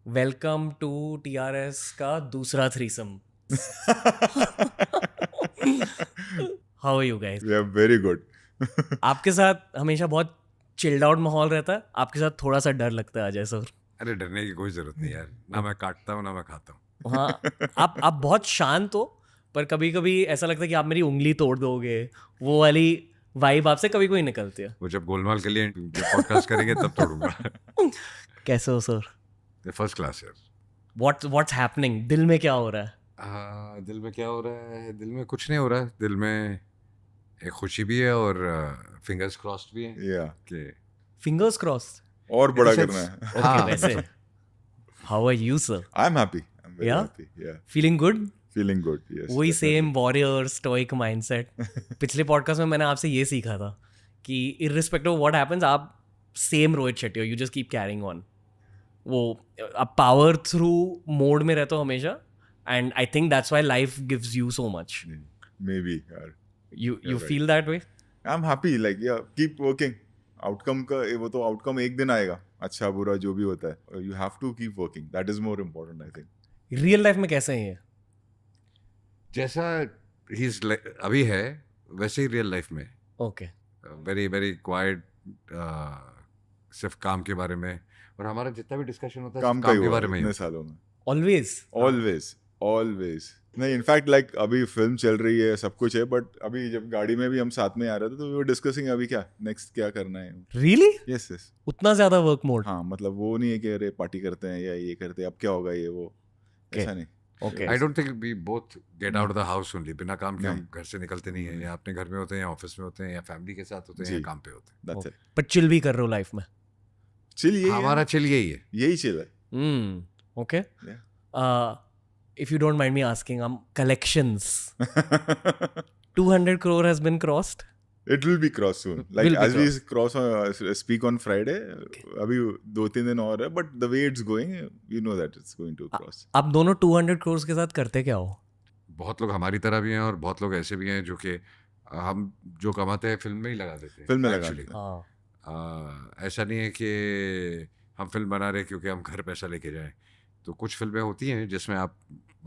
Welcome to TRS का दूसरा threesome. How are you guys? We are very good. आपके साथ हमेशा बहुत चिल्ड आउट माहौल रहता है, आपके साथ थोड़ा सा डर लगता है अजय सर. अरे डरने की कोई जरूरत नहीं यार, ना मैं काटता हूँ ना मैं खाता हूँ. हाँ, आप बहुत शांत हो, पर कभी कभी ऐसा लगता है कि आप मेरी उंगली तोड़ दोगे. वो वाली वाइब आपसे कभी कोई निकलती है. वो जब गोलमाल के लिए पॉडकास्ट करेंगे तब तोड़ूंगा. कैसे हो सर? फर्स्ट क्लास यार. What's happening? दिल में क्या हो रहा है? दिल में क्या हो रहा है? दिल में कुछ नहीं हो रहा है. दिल में एक खुशी भी है और फिंगर्स क्रॉस्ड भी है Yeah. कि फिंगर्स क्रॉस्ड. और बड़ा In the करना sense- है. ओके, वैसे how are you sir? I'm happy. I'm very Yeah? happy. Yeah. Feeling good? Feeling good. Yes. वही definitely. Same warrior stoic mindset. पिछले पॉडकास्ट में मैंने आपसे ये सीखा था कि इररिस्पेक्टिव ऑफ व्हाट हैपेंस, आप सेम रोहित शेट्टी हो, you just keep carrying on. वो आप पावर थ्रू मोड में रहते हो हमेशा, and I think that's why life gives you so much. Maybe. Yeah. You right. Feel that way? I'm happy. Like yeah, keep working. Outcome का वो तो outcome एक दिन आएगा. अच्छा बुरा जो भी होता है. You have to keep working. That is more important, I think. Real life में कैसे हैं ये? जैसा अभी है वैसे ही रियल लाइफ में. ओके. Very very quite. सिर्फ काम के बारे में, और हमारा जितना भी डिस्कशन होता है काम सिर्फ का ही काम के हुआ बारे में ही इतने होता है. सालों में. ऑलवेज. Always. नहीं इनफैक्ट लाइक अभी फिल्म चल रही है, सब कुछ है, बट अभी जब गाड़ी में भी हम साथ में आ रहे थे तो वी वर डिस्कसिंग अभी क्या नेक्स्ट क्या करना है. रियली? Yes yes. उतना ज्यादा वर्क मोड? हाँ मतलब वो नहीं है कि अरे पार्टी करते हैं या ये करते हैं अब क्या होगा ये वो. ऐसा नहीं. Okay. I don't think we both get out of the house only. बिना काम के हम नहीं. घर से निकलते नहीं है. या अपने घर में होते हैं या ऑफिस में होते हैं या फैमिली के साथ होते हैं या जी. काम पे होते हैं. That's it. पर चिल भी कर रहे हो लाइफ में? चिल यही है. हमारा चिल यही है. यही चिल है. Okay. Yeah. If you don't mind me asking, collections. 200 crore has been crossed. It will be crossed soon. Like Will be as we speak on Friday, अभी 2-3 दिन और है, but the way it's going, you know that it's going to cross. आप दोनों 200 crores के साथ करते क्या हो? बहुत लोग हमारी तरह भी हैं और बहुत लोग ऐसे भी हैं जो कि हम जो कमाते हैं फिल्म में ही लगा देते हैं. फिल्म में लगा Actually. देते हाँ. ऐसा नहीं है कि हम फिल्म बना रहे हैं क्योंकि हम घर पैसा लेके जाएं. तो कुछ फिल्में होती हैं जिसमें आप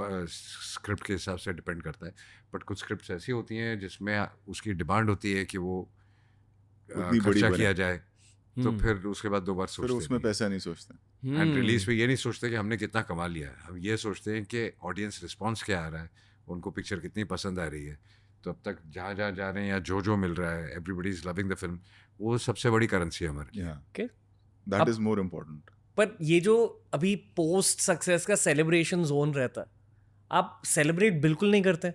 स्क्रिप्ट के हिसाब से डिपेंड करता है, बट कुछ स्क्रिप्ट्स ऐसी होती हैं जिसमें उसकी डिमांड होती है कि वो उतनी बड़ी खर्चा बने. किया जाए. तो फिर उसके बाद दो बार फिर सोचते उसमें नहीं. पैसा नहीं सोचते. एंड रिलीज पे ये नहीं सोचते कि हमने कितना कमा लिया है. हम ये सोचते हैं कि ऑडियंस रिस्पॉन्स क्या आ रहा है, उनको पिक्चर कितनी पसंद आ रही है. तो अब तक जहाँ जहाँ जा रहे हैं या जो मिल रहा है, everybody is loving the film. वो सबसे बड़ी करेंसी है हमारी. Yeah. Okay. That अब- is more important. पर ये जो अभी पोस्ट सक्सेस का सेलिब्रेशन जोन रहता है, आप सेलिब्रेट बिल्कुल नहीं करते?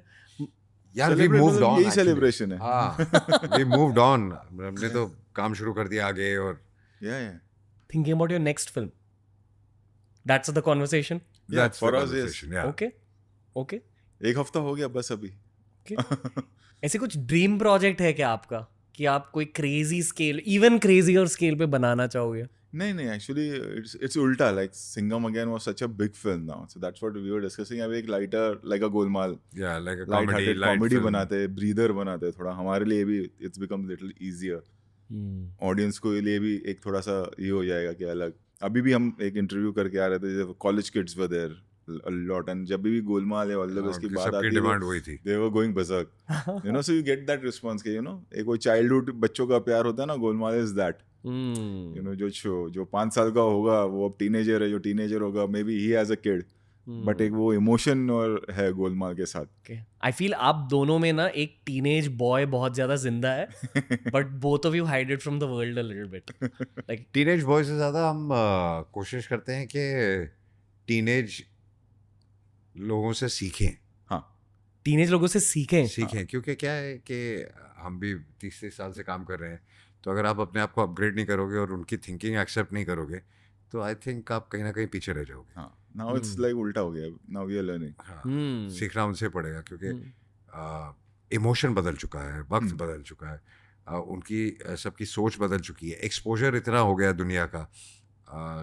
यार वी Celebrate मूव्ड मतलब ऑन. यही celebration है. हाँ, वी मूव्ड ऑन. हमने तो काम शुरू कर दिया आगे. और Yeah, yeah. Thinking about your next film. That's the conversation. Yeah, that's for the us, yes. conversation, yeah. Okay. Okay. एक हफ्ता हो गया बस अभी. ऐसे कुछ ड्रीम प्रोजेक्ट है क्या आपका कि आप कोई crazy scale, even crazier scale पे बनाना चाहोगे? नहीं एक्चुअली it's उल्टा. Like Singham again was such a big film now, so that's what we were discussing. अब एक lighter like a Golmaal Yeah, like a light comedy, hearted light comedy film. बनाते हैं, breather बनाते हैं थोड़ा. हमारे लिए भी it's become little easier. Audience को लिए भी एक थोड़ा सा ये हो जाएगा कि अलग. अभी भी हम एक इंटरव्यू करके आ रहे थे, college kids were there a lot, and जब भी गोलमाल है ऑल द बेस्ट की उनकी बात सबकी आती है, डिमांड वही थी. they were going berserk. You know, so you get that response कि एक वो चाइल्डहुड बच्चों का प्यार होता है ना, गोलमाल इज दैट. जो 5 साल का होगा वो अब टीनेजर है, जो टीनेजर होगा may be he has a kid, but एक वो इमोशन और है गोलमाल के साथ. आई फील आप दोनों में ना एक टीनेज बॉय बहुत ज्यादा जिंदा है, but both of you hide it from the world a little bit. Like teenage boy से ज़्यादा हम कोशिश करते हैं कि टीनेज लोगों से सीखें. टीनेज लोगों से सीखें. क्योंकि क्या है कि हम भी 30 साल से काम कर रहे हैं. तो अगर आप अपने आप को अपग्रेड नहीं करोगे और उनकी थिंकिंग एक्सेप्ट नहीं करोगे तो आई थिंक आप कहीं ना कहीं पीछे रह जाओगे. हाँ, नाउ इट्स लाइक उल्टा हो गया. Now we are learning. हाँ, सीखना उनसे पड़ेगा क्योंकि इमोशन बदल चुका है, वक्त बदल चुका है, उनकी सबकी सोच बदल चुकी है, एक्सपोजर इतना हो गया दुनिया का.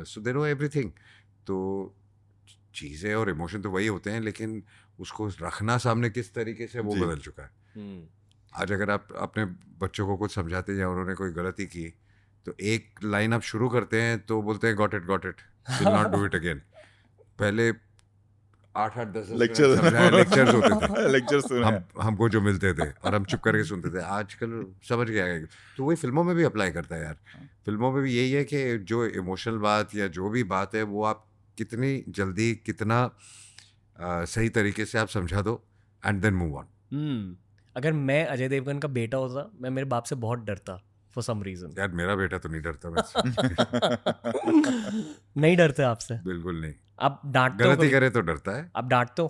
सो दे नो एवरीथिंग. तो चीज़ें और इमोशन तो वही होते हैं, लेकिन उसको रखना सामने किस तरीके से वो बदल चुका है. आज अगर आप अपने बच्चों को कुछ समझाते हैं या उन्होंने कोई गलती की तो एक लाइन आप शुरू करते हैं तो बोलते हैं got it will not do it again. पहले 8-10 Lectures. लेक्चर्स होते थे लेक्चर्स सुने हैं। हमको जो मिलते थे और हम चुप करके सुनते थे। आजकल समझ गया है, तो वही फिल्मों में भी अप्लाई करता है यार। फिल्मों में भी यही है कि जो इमोशनल बात या जो भी बात है वो आप कितनी जल्दी कितना सही तरीके से आप समझा दो एंड देन मूव ऑन। अगर मैं अजय देवगन का बेटा होता, मैं मेरे बाप से बहुत डरता फॉर सम रीजन। यार मेरा बेटा तो नहीं डरता मुझसे। नहीं डरते आपसे? बिल्कुल नहीं। आप डांटते हो गलती कभी? करे तो डरता है। आप डांटते हो?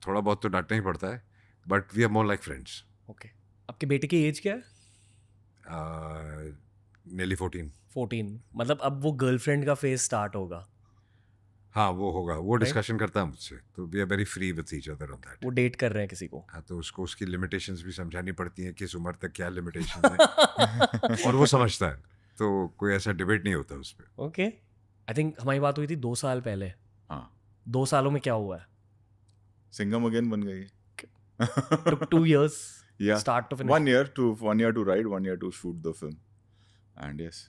थोड़ा बहुत तो डांटना ही पड़ता है, but we are more like friends. Okay. आपके बेटे की एज क्या है? नेली 14। 14। मतलब अब वो गर्लफ्रेंड का फेज स्टार्ट होगा। हाँ वो होगा, वो डिस्कशन करता है मुझसे, तो we are very free with each other on that. वो डेट कर रहे हैं किसी को? हाँ, तो उसको उसकी लिमिटेशंस भी समझानी पड़ती हैं, किस उम्र तक क्या लिमिटेशन है और वो समझता है, तो कोई ऐसा डिबेट नहीं होता उस पर। ओके। आई थिंक हमारी बात हुई थी 2 साल पहले। हाँ 2 सालों में क्या हुआ है? सिंघम अगेन बन गई। Took 2 years Yeah. start to finish. 1 year to write, 1 year to shoot the film. And yes,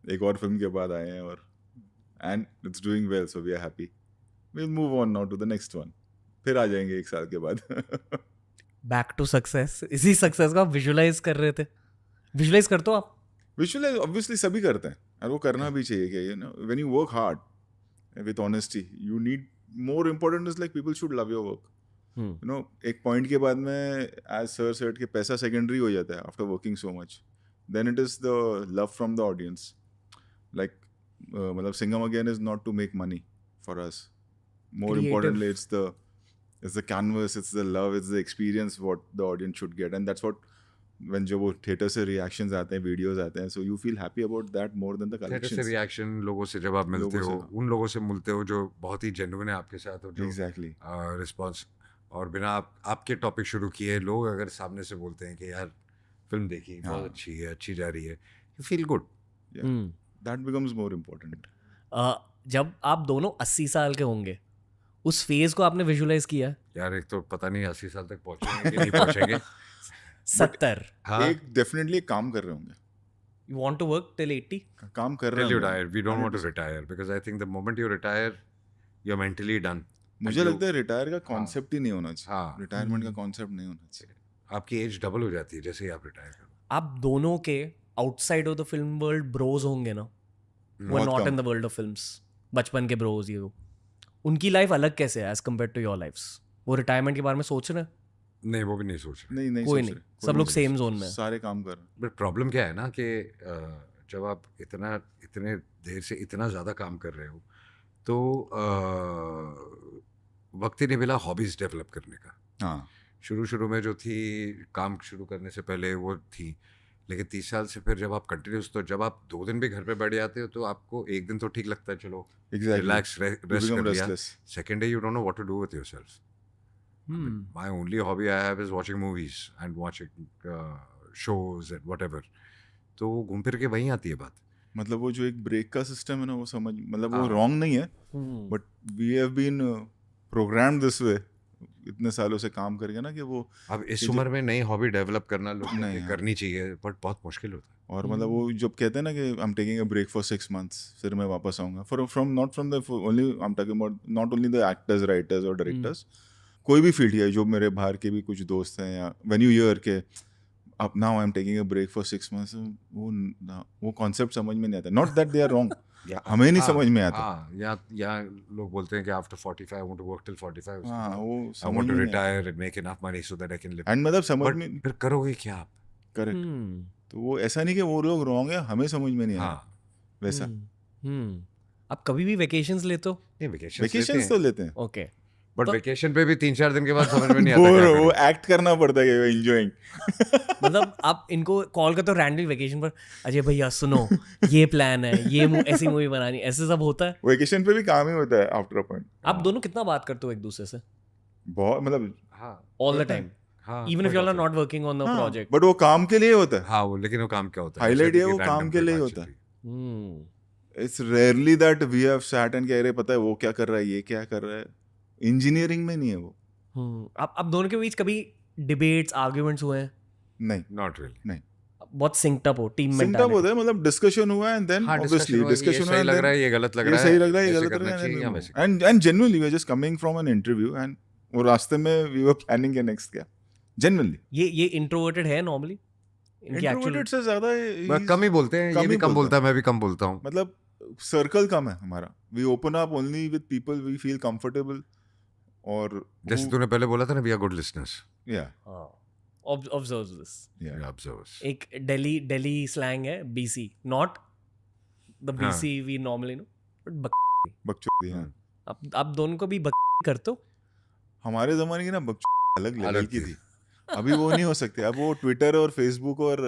एक और फिल्म के बाद आए हैं और and it's doing well, so we are happy. We'll move on now to the next one. फिर आ जाएंगे 1 साल के बाद। Back to success. इसी सक्सेस को आप विजुलाइज कर रहे थे। विजुलाइज करते हो आप? विजुअलाइज ऑब्वियसली सभी करते हैं और वो करना भी चाहिए कि you know when you work hard with honesty you need more important is like people should love your work. You know एक पॉइंट के बाद में एज सर सेड के पैसा सेकेंडरी हो जाता है after working so much, then it is the love from the audience. Like मतलब Singham again is not to make money for us, more importantly it's the canvas, it's the love, it's the experience what the audience should get, and that's what when जब वो theatre से reactions आते हैं, videos आते हैं, so you feel happy about that more than the theatre से collections. Reaction, लोगों से जब आप मिलते लोगों हो, से, उन लोगों से मिलते हो जो बहुत ही जेन्युइन है आपके साथ, और जो एग्जैक्टली रिस्पॉन्स, और बिना आपके टॉपिक शुरू किए लोग अगर सामने से बोलते हैं कि यार फिल्म देखी, बहुत अच्छी है, अच्छी जा रही है, you feel good. That becomes more important. जब आप दोनों 80 साल के होंगे, उस फेज को आपने विजुलाइज किया? यार एक तो पता नहीं 80 साल तक पहुंचेंगे कि नहीं पहुंचेंगे। 70? हाँ, एक डेफिनेटली एक काम कर रहे होंगे। You want to work till 80? काम कर रहे till you होंगे। die, we don't want to retire because I think the moment you retire you're mentally done। मुझे लगता है रिटायर का कॉन्सेप्ट ही नहीं होना चाहिए। हाँ। रिटायरमेंट का कॉन्सेप्ट नहीं होना चाहिए। आपकी एज डबल हो जाती है जैसे ही आप रिटायर करो। आप दोनों के outside of the film world bros होंगे ना, वो बहुत not come. In the world of films, बचपन के ब्रोज। ये वो उनकी लाइफ अलग कैसे है as compare to your lifes? वो रिटायरमेंट के बारे में सोच रहे हैं? नहीं, वो भी नहीं सोच रहे। नहीं कोई सोच नहीं, रहे, सब लोग नहीं सेम सोच जोन रहे, में हैं। सारे काम कर रहे हैं। बट प्रॉब्लम क्या है ना कि जब आप इतने देर से इतना ज़्यादा काम कर रहे हो तो वक्त ही नहीं मिला हॉबीज़ डेवलप करने का। हाँ शुरू में जो थी काम शुरू करने से पहले वो थी, लेकिन 30 साल से फिर जब आप कंटिन्यूस, तो जब आप 2 दिन भी घर पे बैठ जाते हो तो आपको एक दिन तो ठीक लगता है, चलो रिलैक्स रेस्ट कर लिया। Second day you don't know what to do with yourself. My only hobby I have is watching movies and watching shows and whatever. तो घूम फिर के वहीं आती है बात। मतलब वो जो एक ब्रेक का सिस्टम है ना, वो समझ, मतलब वो हाँ। रॉन्ग नहीं है, but we have been programmed this way इतने सालों से काम करके ना, कि वो अब इस उम्र में नई हॉबी डेवलप करना लोग नहीं, हाँ। करनी चाहिए, बट बहुत मुश्किल होता है। और मतलब वो जब कहते हैं ना कि I am taking a break for 6 months, फिर मैं वापस आऊँगा, from not from the only I am talking about not only the actors, writers और डायरेक्टर्स, कोई भी फील्ड है, जो मेरे बाहर के भी कुछ दोस्त हैं, या व्हेन यू हियर के अब now I am taking a break for 6 months, वो कॉन्सेप्ट समझ में नहीं आता। Not that they are wrong, हमें नहीं समझ में आता। या लोग बोलते हैं कि after 45 I want to work till 45, हाँ, वो आई समझ वांट में टू नहीं retire and make enough money so that I can live. And मतलब समझ बट में, फिर करोगे क्या आप? करेक्ट। तो वो ऐसा नहीं कि वो लोग रॉन्ग है, हमें समझ में नहीं आया वैसा। आप कभी भी वेकेशंस लेते हो? नहीं, वेकेशंस तो लेते हैं, ओके, बट वेकेशन पे भी 3-4 दिन के बाद समझ में नहीं आता वो क्या वो करें। एक्ट करना पड़ता है कि एंजॉयिंग। मतलब आप इनको कॉल करते हो रैंडमली वेकेशन पर, अजय भैया सुनो ये प्लान है, ये ऐसी मूवी बनानी, ऐसे सब होता है? वेकेशन पे भी काम ही होता है आफ्टर अ पॉइंट। आप दोनों कितना बात करते हो एक दूसरे से? बहुत, मतलब हाँ ऑल द टाइम, हाँ, even if you are not working on the project? But वो काम के लिए होता है। हाँ, वो लेकिन वो काम क्या होता है? हाईलाइट जैसे है, कि वो random काम के कोई लिए बातचीत होता है। हुई। It's rarely that we have sat and कह रहे पता है वो क्या कर रहा है, ये क्या कर रहा है। इंजीनियरिंग में नहीं है वो। आप दोनों के बीच कभी डिबेट्स, आर्ग्यूमेंट्स हुए हैं? नहीं, नॉट रियली। नहीं। बहुत synced up हो, team सिंक अप mentality. होता है, मतलब डिस्कशन हुआ एंड देन हाँ, ऑब्वियसली discussion डिस्कशन हुआ, हुआ ये सही लग रहा है, ये गलत लग रहा है, सही लग रहा है, ये ऐसे गलत लग करना रहा चाहिए या है, वैसे करना and genuinely we are just coming from an interview and वो रास्ते में वी वर प्लानिंग के नेक्स्ट क्या, जेन्युइनली ये introverted है normally? इनकी actual इंट्रोवर्टेड से ज्यादा चाहिए। कम ही बोलते हैं, ये कम भी ही कम बोलता बोलता है, मैं भी कम बोलता हूँ। मतलब सर्कल कम है हमारा, we open up only with people we feel comfortable, और जैसे तूने पहले बोला था ना, वी आर गुड लिसनर्स, या observes this. ऑब्जर्वर्स। एक Delhi slang है BC, not the BC we normally know, but बकचोदी। हाँ, आप दोनों को भी करते हो? हमारे जमाने की ना बकचोदी अलग लेवल अलग की थी। थी, अभी वो नहीं हो सकते, अब वो ट्विटर और फेसबुक और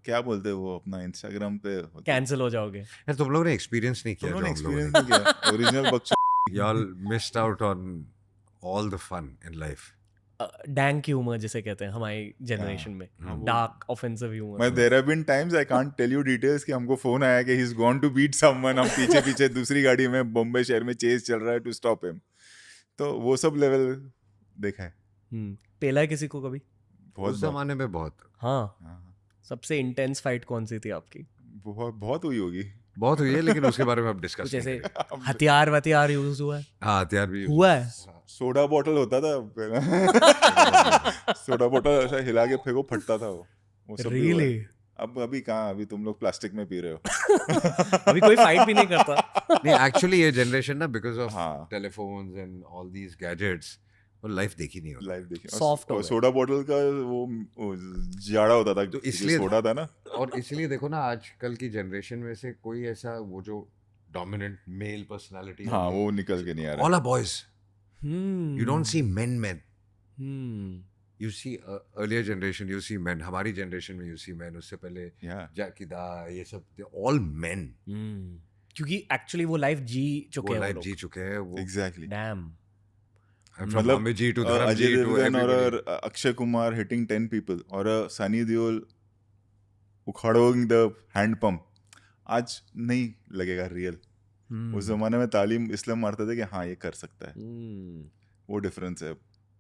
क्या बोलते हैं वो अपना इंस्टाग्राम पे कैंसिल हो जाओगे। यार तुम लोगों ने एक्सपीरियंस नहीं किया, उन्होंने जो हम लोगों एक्सपीरियंस नहीं किया ओरिजिनल बकचोदी। ने। Y'all missed out on all the fun in life. Dank humour जिसे कहते हैं हमारी जनरेशन में, डार्क ऑफेंसिव मैं humour. There have been times I can't tell you details कि हमको फोन आया कि he is gone to beat someone, हम पीछे पीछे दूसरी गाड़ी में बॉम्बे शहर में चेज चल रहा है टू स्टॉप हिम, तो वो सब लेवल देखा है पेला है किसी को कभी? बहुत उस जमाने में बहुत हाँ, सबसे इंटेंस फाइट कौन सी थी आपकी? बहुत हुई होगी। बहुत हुई है, लेकिन उसके बारे में अब डिस्कस कुछ ऐसे हथियार यूज हुआ है? हाँ, हथियार भी हुआ है। सोडा बॉटल होता था सोडा बॉटल ऐसा हिला के फेंको, फटता था वो सब भी हुआ है। रियली? अब अभी कहाँ, अभी तुम लोग प्लास्टिक में पी रहे हो। अभी कोई फाइट भी नहीं करता। नहीं, एक्चुअली ये जनरेशन ना, बिकॉज ऑफ हाँ। Telephones and all these gadgets, वो लाइफ देखी नहीं होती। लाइव देखिए, Soft हो और गए। सोडा बॉटल का वो जाड़ा होता था, तो क्योंकि इसलिए- सोडा था ना। और इसलिए देखो ना, आजकल की जनरेशन में से कोई ऐसा वो जो डोमिनेंट मेल पर्सनालिटी, हाँ, वो निकल के नहीं आ रहा। All are boys, you don't see men. You see earlier generation, you see men. हमारी generation में you see men. उससे पहले Yeah. जैकी दा, ये सब all men. क्योंकि एक्चुअली वो लाइफ जी चुके वो हैं लाइफ जी चुके हैं वो। Exactly. डैम। From मतलब Amit ji to Dharam Ajay ji to Devgan और everybody. Akshay Kumar hitting 10 people और सनी देओल उखाड़ोइंग द हैंड पंप, आज नहीं लगेगा रियल। उस जमाने में तालीम इसलिए मारते थे कि हाँ ये कर सकता है, वो डिफरेंस है।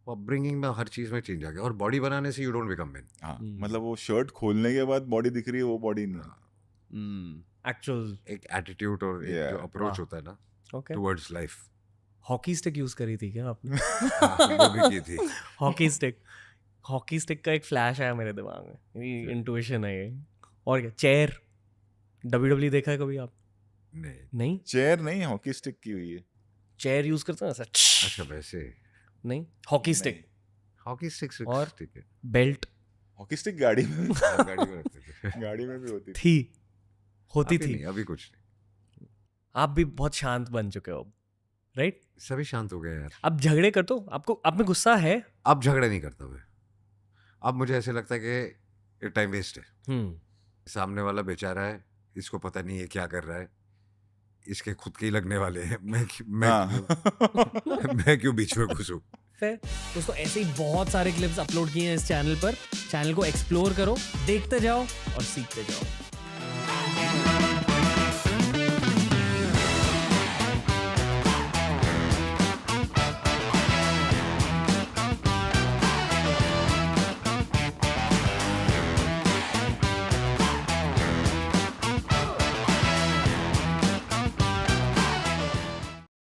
अपब्रिंगिंग में हर चीज में चेंज आ गया, और बॉडी बनाने से यू डोंट बिकम मैन। हाँ, मतलब वो शर्ट खोलने के बाद बॉडी दिख रही है, वो बॉडी नहीं। एक्चुअल एक एटीट्यूड और एक जो अप्रोच होता है ना okay. Towards life, hockey stick use करी थी क्या आपने? वो भी की थी। हॉकी स्टिक का एक फ्लैश आया मेरे दिमाग में, मेरी इंट्यूशन है ये। और क्या, चेयर WWE देखा है कभी आप? नहीं, चेयर नहीं, हॉकी स्टिक की हुई है। चेयर यूज करते हैं ऐसा? अच्छा, वैसे नहीं, हॉकी स्टिक हॉकी स्टिक्स और ठीक है। बेल्ट हॉकी स्टिक गाड़ी में हाँ, गाड़ी में रखते थे। गाड़ी में भी होती होती अभी थी। नहीं, अभी कुछ नहीं। आप भी बहुत शांत बन चुके हो अब, राइट? सभी शांत हो गए यार। अब झगड़े करते हो? आपको आप में गुस्सा है? अब झगड़े नहीं करता मैं। अब मुझे ऐसे लगता है कि ये टाइम वेस्ट है। सामने वाला बेचारा है, इसको पता नहीं है क्या कर रहा है, इसके खुद के ही लगने वाले हैं, मैं क्यों बीच में घुसूं। फिर दोस्तों ऐसे ही बहुत सारे क्लिप्स अपलोड किए हैं इस चैनल पर। चैनल को एक्सप्लोर करो, देखते जाओ और सीखते जाओ।